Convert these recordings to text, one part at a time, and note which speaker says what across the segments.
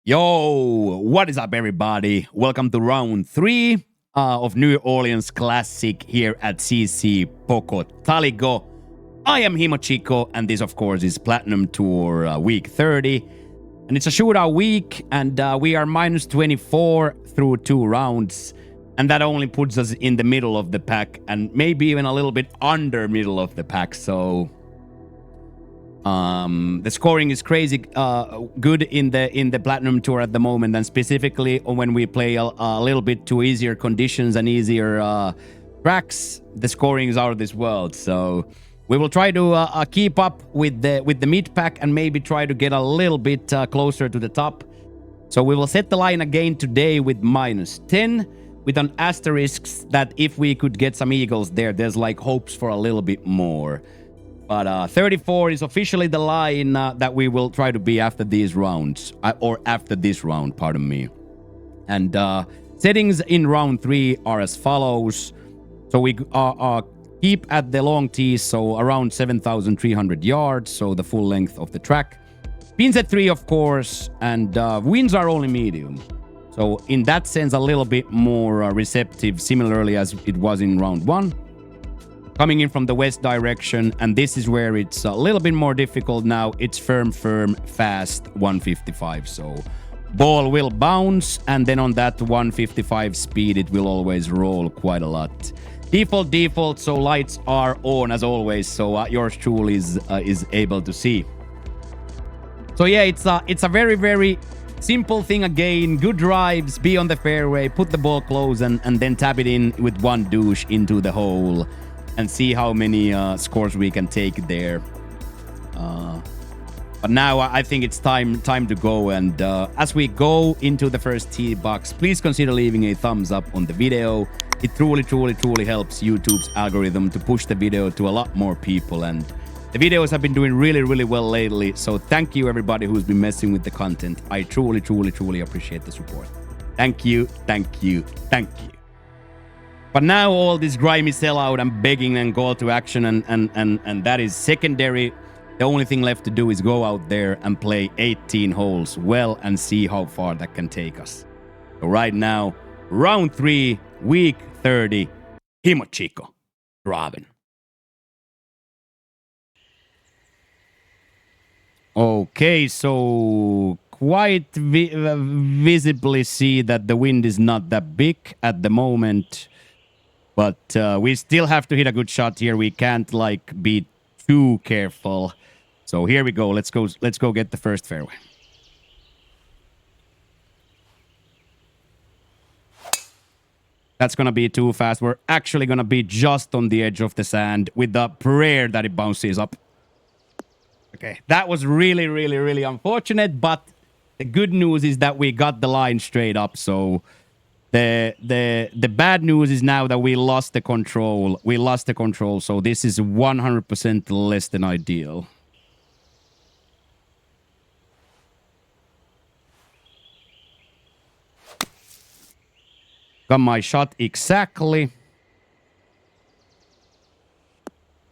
Speaker 1: Yo, what is up, everybody? Welcome to round 3 of New Orleans Classic here at CC Poco Taligo. I am Himochiko, and this, of course, is Platinum Tour week 30. And it's a shootout week, and we are minus 24 through 2 rounds. And that only puts us in the middle of the pack, and maybe even a little bit under middle of the pack. So the scoring is crazy good in the Platinum Tour at the moment, and specifically when we play a little bit to easier conditions and easier tracks, the scoring is out of this world. So we will try to keep up with the mid pack and maybe try to get a little bit closer to the top. So we will set the line again today with minus 10 with an asterisk that if we could get some eagles there's like hopes for a little bit more. But 34 is officially the line that we will try to be after these rounds, or after this round, pardon me. And settings in round 3 are as follows. So we keep at the long tee, so around 7,300 yards, so the full length of the track. Pins at 3, of course, and winds are only medium. So in that sense, a little bit more receptive, similarly as it was in round 1. Coming in from the west direction, and this is where it's a little bit more difficult now. It's firm, fast, 155. So ball will bounce, and then on that 155 speed, it will always roll quite a lot. Default, so lights are on as always, so yours truly is able to see. So yeah, it's a very, very simple thing again. Good drives, be on the fairway, put the ball close, and then tap it in with one douche into the hole. And see how many scores we can take there. But now I think it's time to go. And as we go into the first tee box, please consider leaving a thumbs up on the video. It truly helps YouTube's algorithm to push the video to a lot more people. And the videos have been doing really well lately. So thank you, everybody who's been messing with the content. I truly appreciate the support. Thank you. But now all this grimy sellout and begging and call to action and that is secondary. The only thing left to do is go out there and play 18 holes well and see how far that can take us. So right now, round 3, week 30, Himochiko, Robin. Okay, so quite visibly see that the wind is not that big at the moment. But we still have to hit a good shot here. We can't like be too careful. So here we go. Let's go get the first fairway. That's gonna be too fast. We're actually gonna be just on the edge of the sand with the prayer that it bounces up. Okay, that was really unfortunate, but the good news is that we got the line straight up, so the bad news is now that we lost the control. So this is 100% less than ideal. Got my shot exactly.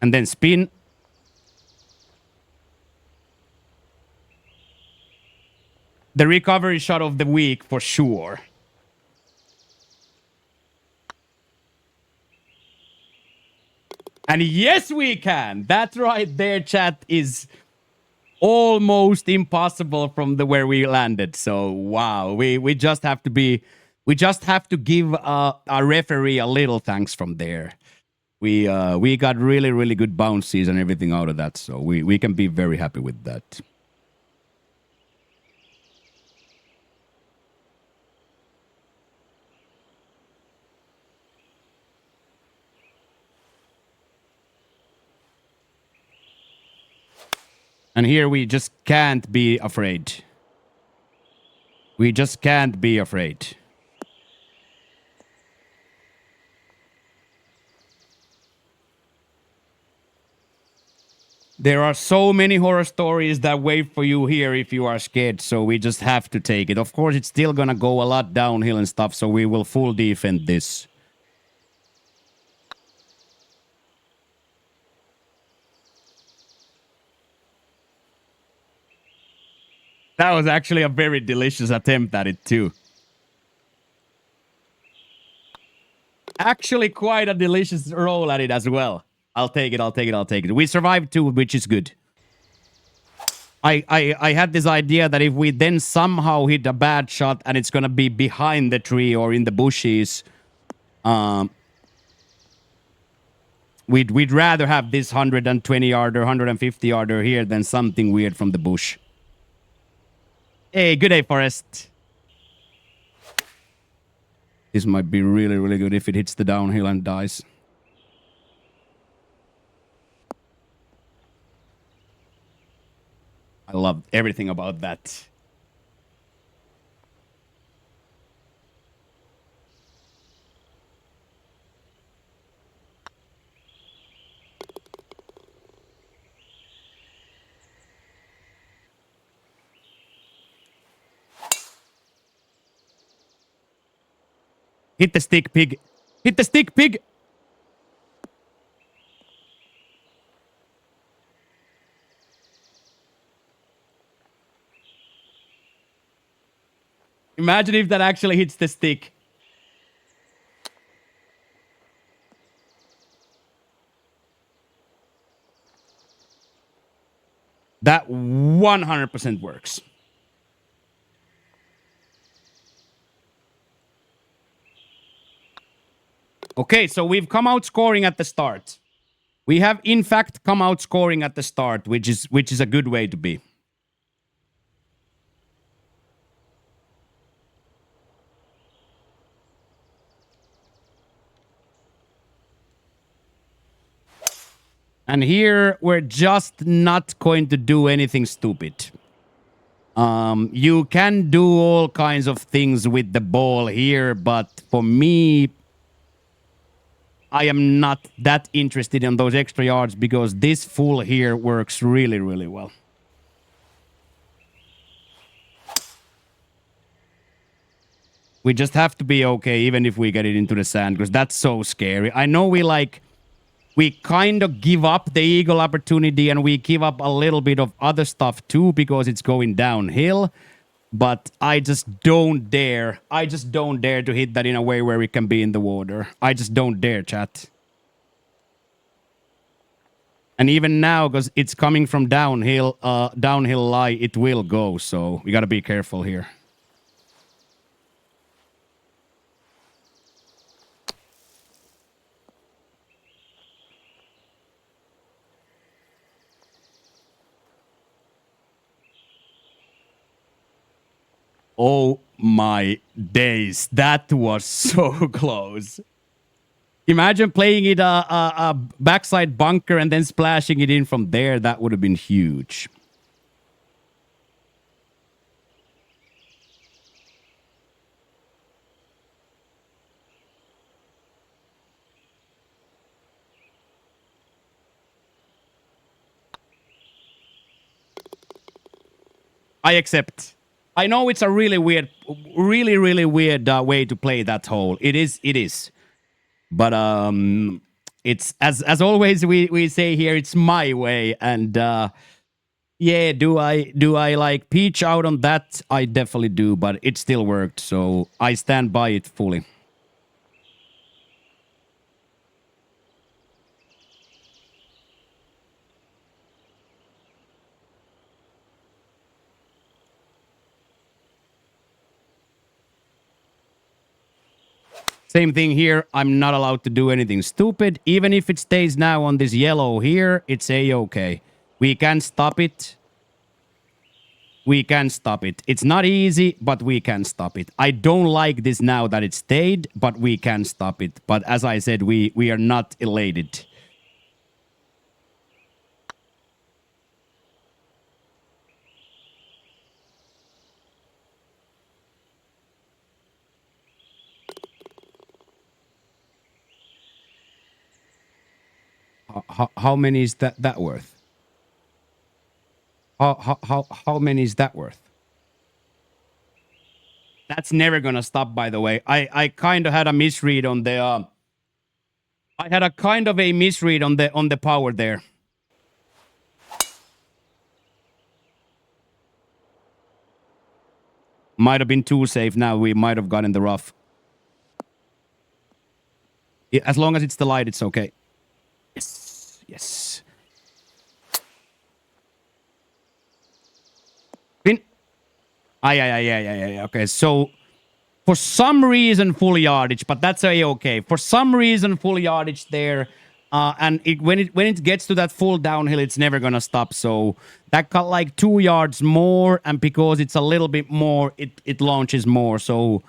Speaker 1: And then spin. The recovery shot of the week for sure. And yes, we can. That right there, chat, is almost impossible from where we landed. So wow, we just have to give our referee a little thanks from there. We got really good bounces and everything out of that. So we can be very happy with that. And here we just can't be afraid. We just can't be afraid. There are so many horror stories that wait for you here if you are scared, so we just have to take it. Of course, it's still gonna go a lot downhill and stuff, so we will full defend this. That was actually a very delicious attempt at it too. Actually, quite a delicious roll at it as well. I'll take it. I'll take it. I'll take it. We survived too, which is good. I had this idea that if we then somehow hit a bad shot and it's gonna be behind the tree or in the bushes, we'd rather have this 120 yarder, 150 yarder here than something weird from the bush. Hey, good day, Forest. This might be really, really good if it hits the downhill and dies. I love everything about that. Hit the stick, pig. Hit the stick, pig. Imagine if that actually hits the stick. That 100% works. Okay, so we've come out scoring at the start. We have, in fact, come out scoring at the start, which is a good way to be. And here, we're just not going to do anything stupid. You can do all kinds of things with the ball here, but for me, I am not that interested in those extra yards because this full here works really, really well. We just have to be okay, even if we get it into the sand, because that's so scary. I know we kind of give up the eagle opportunity and we give up a little bit of other stuff too because it's going downhill. But I just don't dare. I just don't dare to hit that in a way where it can be in the water. I just don't dare, chat. And even now, because it's coming from downhill lie, it will go. So we got to be careful here. Oh my days. That was so close. Imagine playing it a backside bunker and then splashing it in from there. That would have been huge. I accept. I know it's a really weird, really weird way to play that hole. It is. But it's as always we say here, it's my way. And yeah, do I like peach out on that? I definitely do, but it still worked, so I stand by it fully. Same thing here. I'm not allowed to do anything stupid. Even if it stays now on this yellow here, it's a-okay. We can stop it. We can stop it. It's not easy, but we can stop it. I don't like this now that it stayed, but we can stop it. But as I said, we are not elated. How many is that worth? How many is that worth? That's never gonna stop, by the way. I kind of had a misread on the I had a kind of a misread on the power there. Might have been too safe now. We might have gotten the rough. As long as it's the light, it's okay. Yes. Yes. Pin. Yeah. Okay, so for some reason, full yardage, but that's a-okay. For some reason, full yardage there. And when it gets to that full downhill, it's never gonna stop. So that got like 2 yards more, and because it's a little bit more, it launches more. So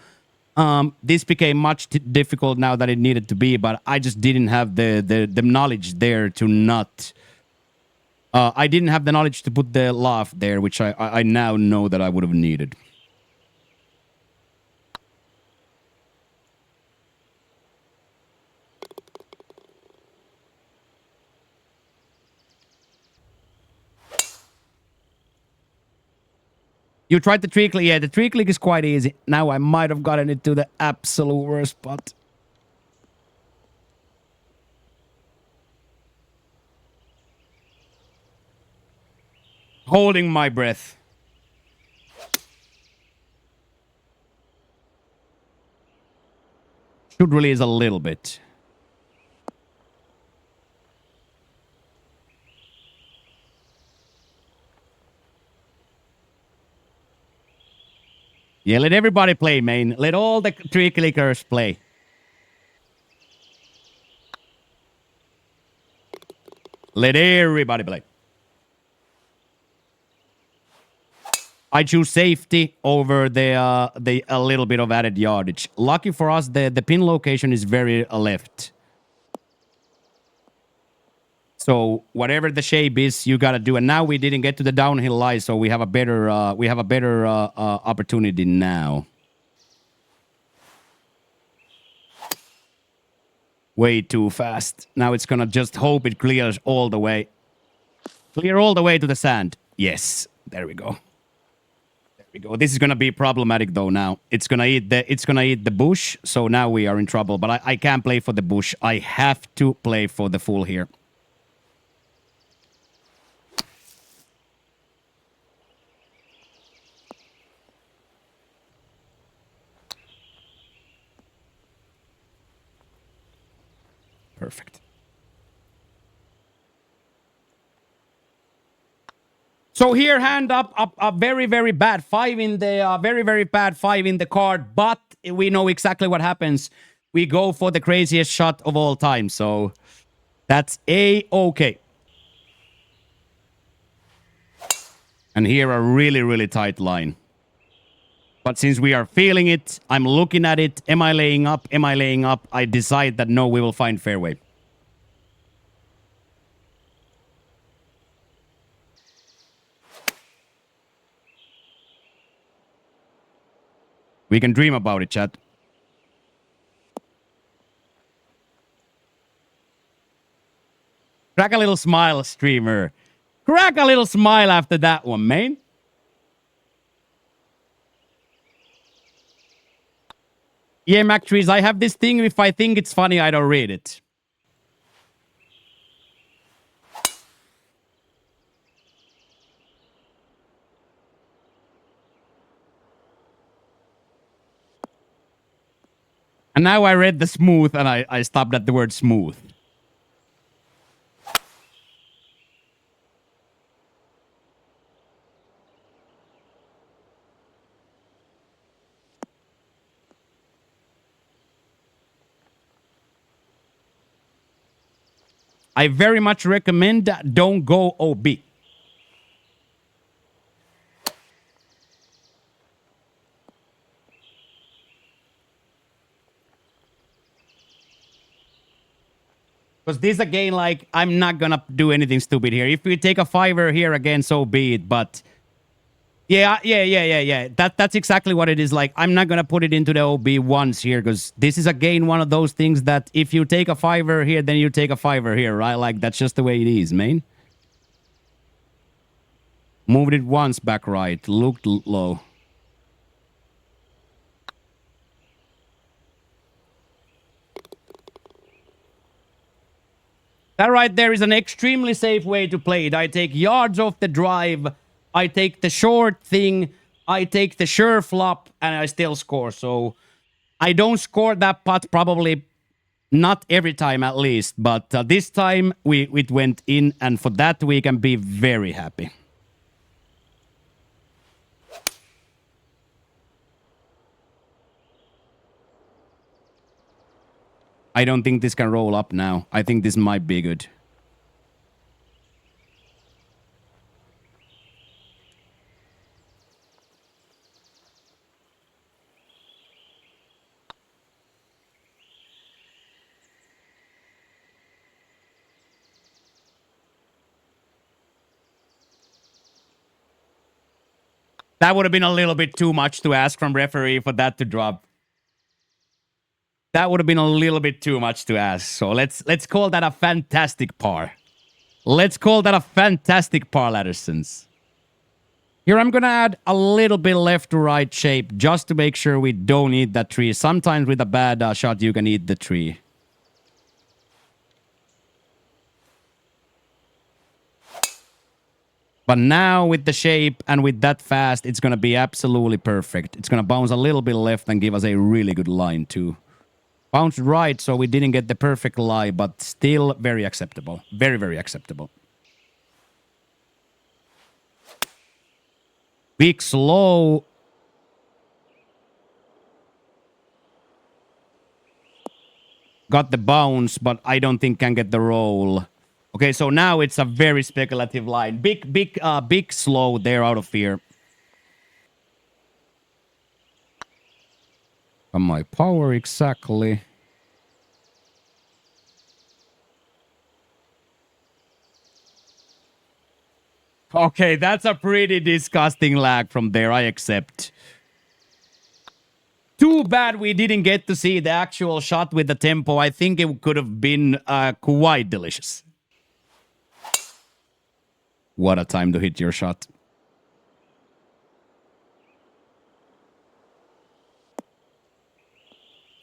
Speaker 1: this became much difficult now that it needed to be, but I just didn't have the knowledge there to not. I didn't have the knowledge to put the laugh there, which I now know that I would have needed. You tried the tree click. Yeah, the tree click is quite easy. Now I might have gotten it to the absolute worst spot. Holding my breath. Should release a little bit. Yeah, let everybody play, man. Let all the tree clickers play. Let everybody play. I choose safety over the a little bit of added yardage. Lucky for us, the pin location is very left. So whatever the shape is, you gotta do. And now we didn't get to the downhill lie, so we have a better opportunity now. Way too fast. Now it's gonna just hope it clears all the way. Clear all the way to the sand. Yes, there we go. There we go. This is gonna be problematic though. Now it's gonna eat the bush. So now we are in trouble. But I can't play for the bush. I have to play for the full here. Perfect. So here, hand up, a very, very bad 5 in the, very bad 5 in the card, but we know exactly what happens. We go for the craziest shot of all time, so that's a-okay. And here a really, really tight line. But since we are feeling it, I'm looking at it. Am I laying up? Am I laying up? I decide that no, we will find fairway. We can dream about it, chat. Crack a little smile, streamer. Crack a little smile after that one, man. Yeah, MacTrees, I have this thing. If I think it's funny, I don't read it. And now I read the smooth and I stopped at the word smooth. I very much recommend don't go OB. Because this again, like, I'm not gonna do anything stupid here. If we take a 5er here again, so be it. But yeah. That's exactly what it is. Like, I'm not gonna put it into the OB once here, because this is again one of those things that if you take a 5er here, then you take a 5er here, right? Like, that's just the way it is, man. Moved it once back right. Looked low. That right there is an extremely safe way to play it. I take yards off the drive. I take the short thing. I take the sure flop and I still score. So I don't score that putt probably not every time at least, but this time it went in, and for that we can be very happy. I don't think this can roll up now. I think this might be good. That would have been a little bit too much to ask from referee for that to drop. That would have been a little bit too much to ask. So let's call that a fantastic par. Let's call that a fantastic par, Laddersons. Here I'm gonna add a little bit left to right shape just to make sure we don't eat that tree. Sometimes with a bad shot you can eat the tree. But now with the shape and with that fast, it's gonna be absolutely perfect. It's gonna bounce a little bit left and give us a really good line too. Bounced right, so we didn't get the perfect lie, but still very acceptable. Very, very acceptable. Big slow. Got the bounce, but I don't think can get the roll. Okay, so now it's a very speculative line. Big slow there out of here. On my power exactly. Okay, that's a pretty disgusting lag from there, I accept. Too bad we didn't get to see the actual shot with the tempo. I think it could have been quite delicious. What a time to hit your shot.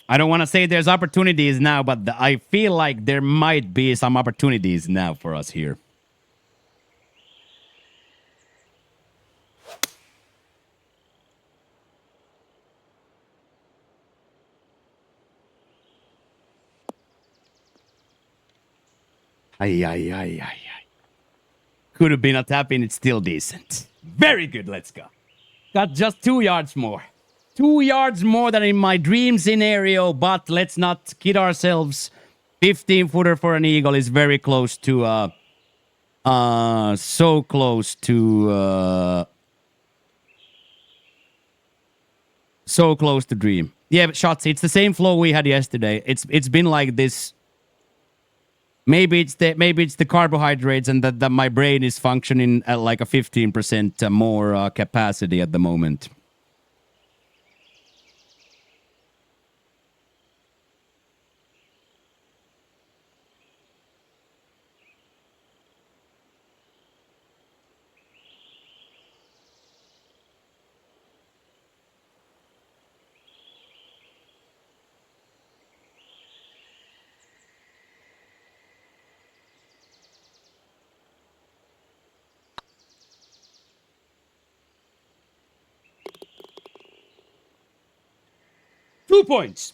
Speaker 1: I don't want to say there's opportunities now, but I feel like there might be some opportunities now for us here. Ay. Could have been a tap in, it's still decent. Very good, let's go. Got just 2 yards more. 2 yards more than in my dream scenario, but let's not kid ourselves. 15-footer for an eagle is very close to, so close to, so close to dream. Yeah, but shots, it's the same flow we had yesterday. It's been like this. Maybe it's the carbohydrates and that my brain is functioning at like a 15% more capacity at the moment. Two points.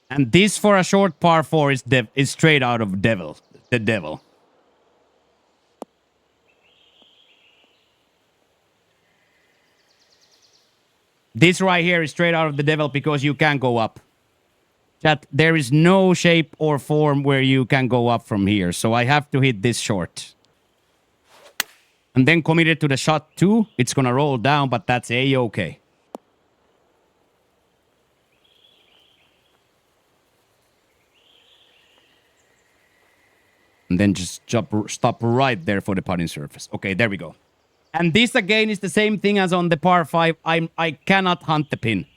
Speaker 1: And this for a short par 4 is straight out of the devil. This right here is straight out of the devil because you can't go up. Chat, there is no shape or form where you can go up from here. So I have to hit this short. And then committed to the shot 2. It's going to roll down, but that's A-okay. And then just stop right there for the putting surface. Okay, there we go. And this again is the same thing as on the par 5. I cannot hunt the pin.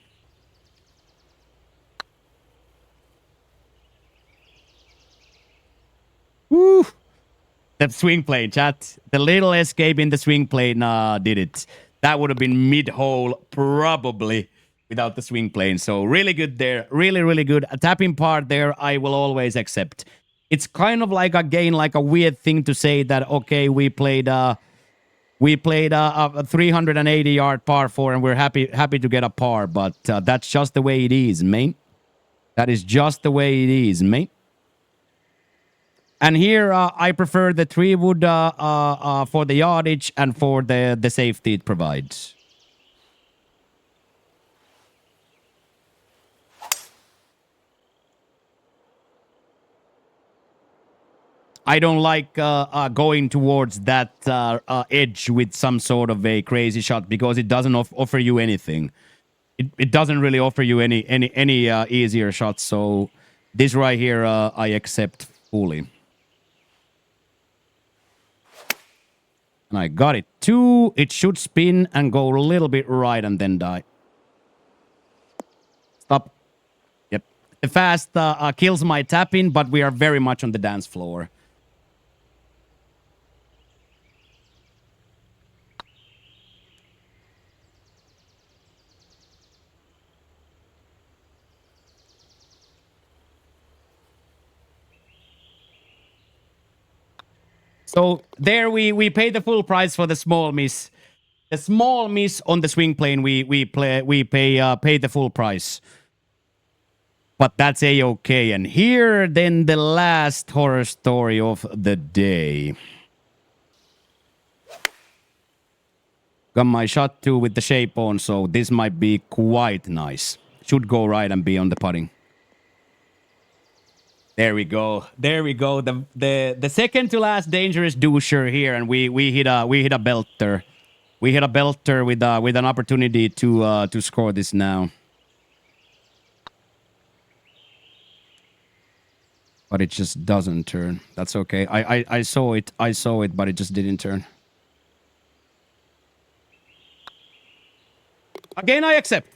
Speaker 1: Woo! The swing plane, chat. The little escape in the swing plane did it. That would have been mid-hole, probably, without the swing plane. So really good there. Really, really good. A tapping part there, I will always accept. it's kind of like, again, like a weird thing to say that, okay, we played a 380 yard par 4 and we're happy to get a par, but that's just the way it is, mate. That is just the way it is, mate. And here I prefer the 3 wood for the yardage and for the safety it provides. I don't like going towards that edge with some sort of a crazy shot because it doesn't offer you anything. It doesn't really offer you any easier shots. So this right here, I accept fully. And I got it. 2. It should spin and go a little bit right and then die. Stop. Yep. The fast kills my tap-in, but we are very much on the dance floor. So there we pay the full price for the small miss. The small miss on the swing plane, we pay the full price. But that's a-okay. And here then the last horror story of the day. Got my shot 2 with the shape on, so this might be quite nice. Should go right and be on the putting. There we go. There we go. The second to last dangerous doucher here, and we hit a belter. We hit a belter with an opportunity to score this now. But it just doesn't turn. That's okay. I saw it. I saw it, but it just didn't turn. Again, I accept.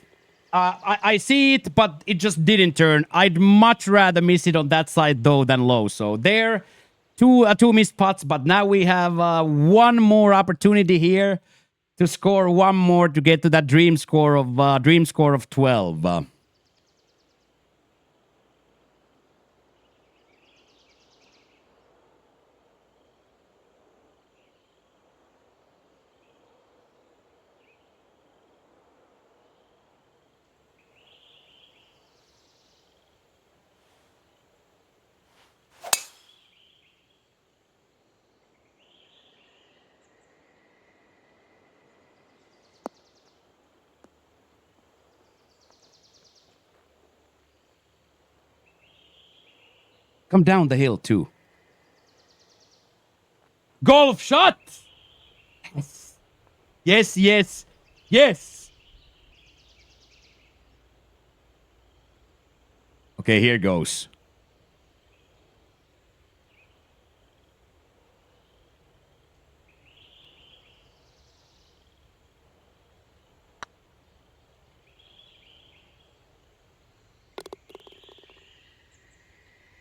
Speaker 1: I see it, but it just didn't turn. I'd much rather miss it on that side, though, than low. So there, two missed putts, but now we have one more opportunity here to score one more to get to that dream score of 12. Come down the hill, too. Golf shot! Yes. Yes, yes, yes. Okay, here goes.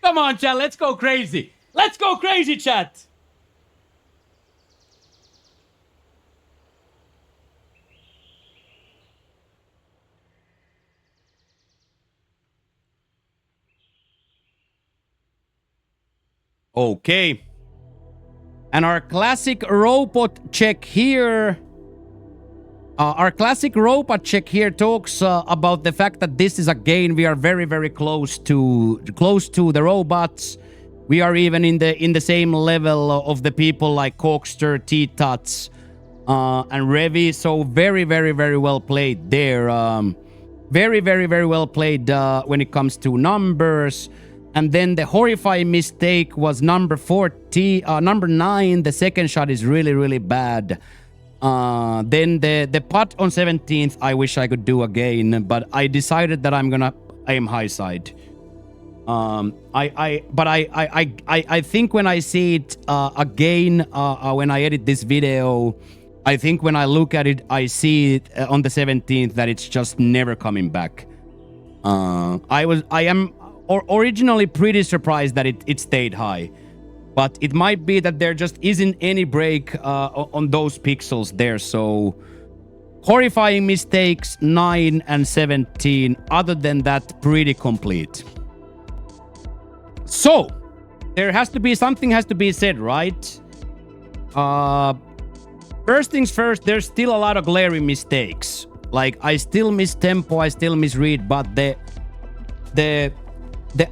Speaker 1: Come on, chat. Let's go crazy. Let's go crazy, chat. Okay. And our classic robot check here. Our classic robot check here talks about the fact that this is, again, we are very, very close to the robots. We are even in the same level of the people like Corkster, T-Tuts, and Revi. So very, very, very well played there. Very, very, very well played when it comes to numbers. And then the horrifying mistake was number 9. The second shot is really, really bad. Then the putt on 17th, I wish I could do again, but I decided that I'm gonna aim high side. I think when I see it again, when I edit this video, I think when I look at it, I see it on the 17th that it's just never coming back. I am originally pretty surprised that it stayed high. But it might be that there just isn't any break on those pixels there. So horrifying mistakes, 9 and 17. Other than that, pretty complete. So there has to be something has to be said, right? First things first, there's still a lot of glaring mistakes. Like, I still miss tempo, I still misread, but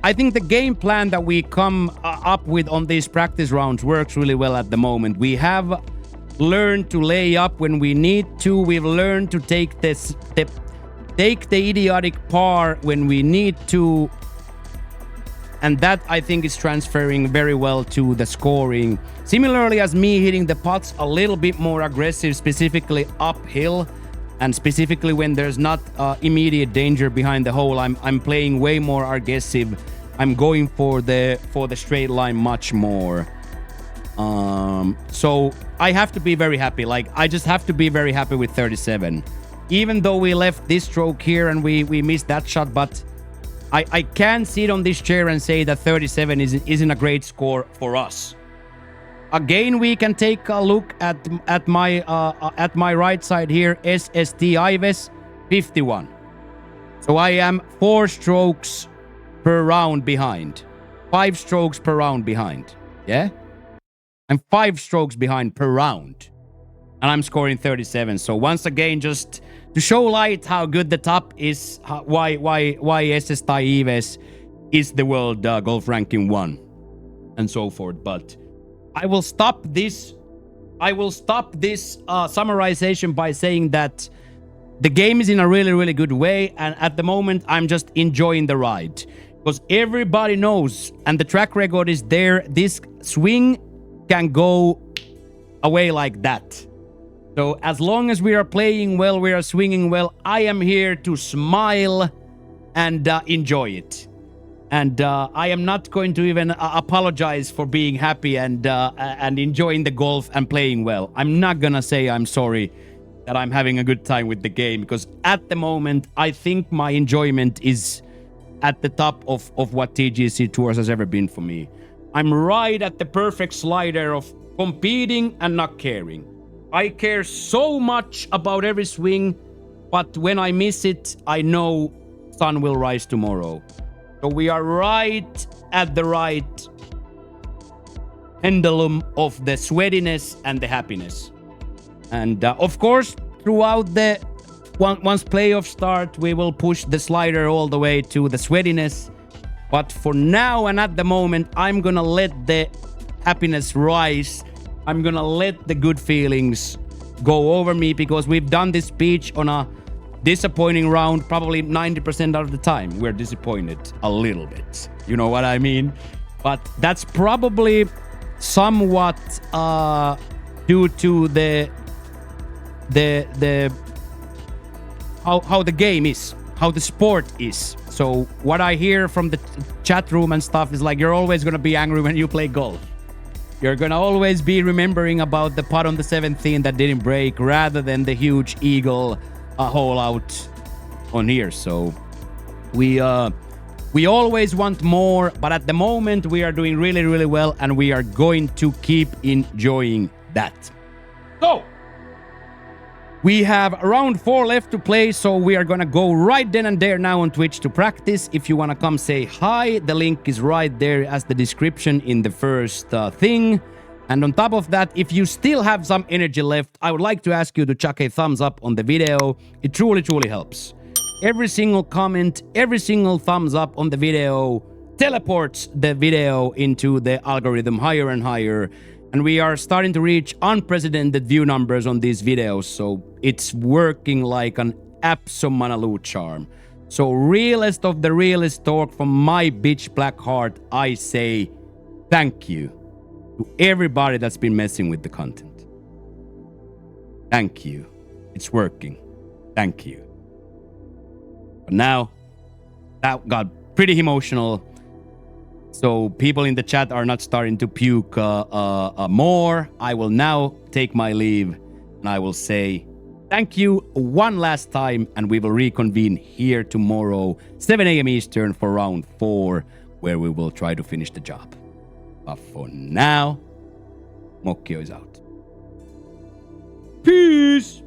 Speaker 1: I think the game plan that we come up with on these practice rounds works really well at the moment. We have learned to lay up when we need to. We've learned to take the idiotic par when we need to. And that, I think, is transferring very well to the scoring. Similarly as me hitting the putts a little bit more aggressive, specifically uphill, and specifically when there's not immediate danger behind the hole, I'm playing way more aggressive. I'm going for the straight line much more. So I have to be very happy. Like, I just have to be very happy with 37. Even though we left this stroke here and we missed that shot, but I can sit on this chair and say that 37 isn't a great score for us. Again, we can take a look at my right side here, SST Ives, 51. So I am 4 strokes per round behind. 5 strokes per round behind. Yeah? I'm 5 strokes behind per round. And I'm scoring 37. So once again, just to show light how good the top is, why SST Ives is the world golf ranking 1 and so forth. But I will stop this summarization by saying that the game is in a really, really good way, and at the moment I'm just enjoying the ride. Because everybody knows, and the track record is there, this swing can go away like that. So as long as we are playing well, we are swinging well, I am here to smile and enjoy it. And I am not going to even apologize for being happy and enjoying the golf and playing well. I'm not gonna say I'm sorry that I'm having a good time with the game, because at the moment, I think my enjoyment is at the top of what TGC Tours has ever been for me. I'm right at the perfect slider of competing and not caring. I care so much about every swing, but when I miss it, I know sun will rise tomorrow. So we are right at the right pendulum of the sweatiness and the happiness. And of course, throughout once playoffs start, we will push the slider all the way to the sweatiness. But for now and at the moment, I'm gonna let the happiness rise. I'm gonna let the good feelings go over me, because we've done this speech on a disappointing round. Probably 90% of the time we're disappointed a little bit, you know what I mean? But that's probably somewhat due to how the game is, how the sport is. So what I hear from the chat room and stuff is like, you're always gonna be angry when you play golf. You're gonna always be remembering about the putt on the 17th that didn't break, rather than the huge eagle hole out on here. So we always want more, but at the moment we are doing really, really well, and we are going to keep enjoying that. So we have round 4 left to play, so we are gonna go right then and there now on Twitch to practice. If you wanna come say hi, the link is right there as the description in the first thing. And on top of that, if you still have some energy left, I would like to ask you to chuck a thumbs up on the video. It truly, truly helps. Every single comment, every single thumbs up on the video teleports the video into the algorithm higher and higher. And we are starting to reach unprecedented view numbers on these videos, so it's working like an absolute charm. So realest of the realest talk from my bitch black heart, I say thank you to everybody that's been messing with the content. Thank you. It's working. Thank you. But now, that got pretty emotional. So people in the chat are not starting to puke more. I will now take my leave, and I will say thank you one last time, and we will reconvene here tomorrow, 7 a.m. Eastern, for round 4, where we will try to finish the job. But for now, Mokkio is out. Peace!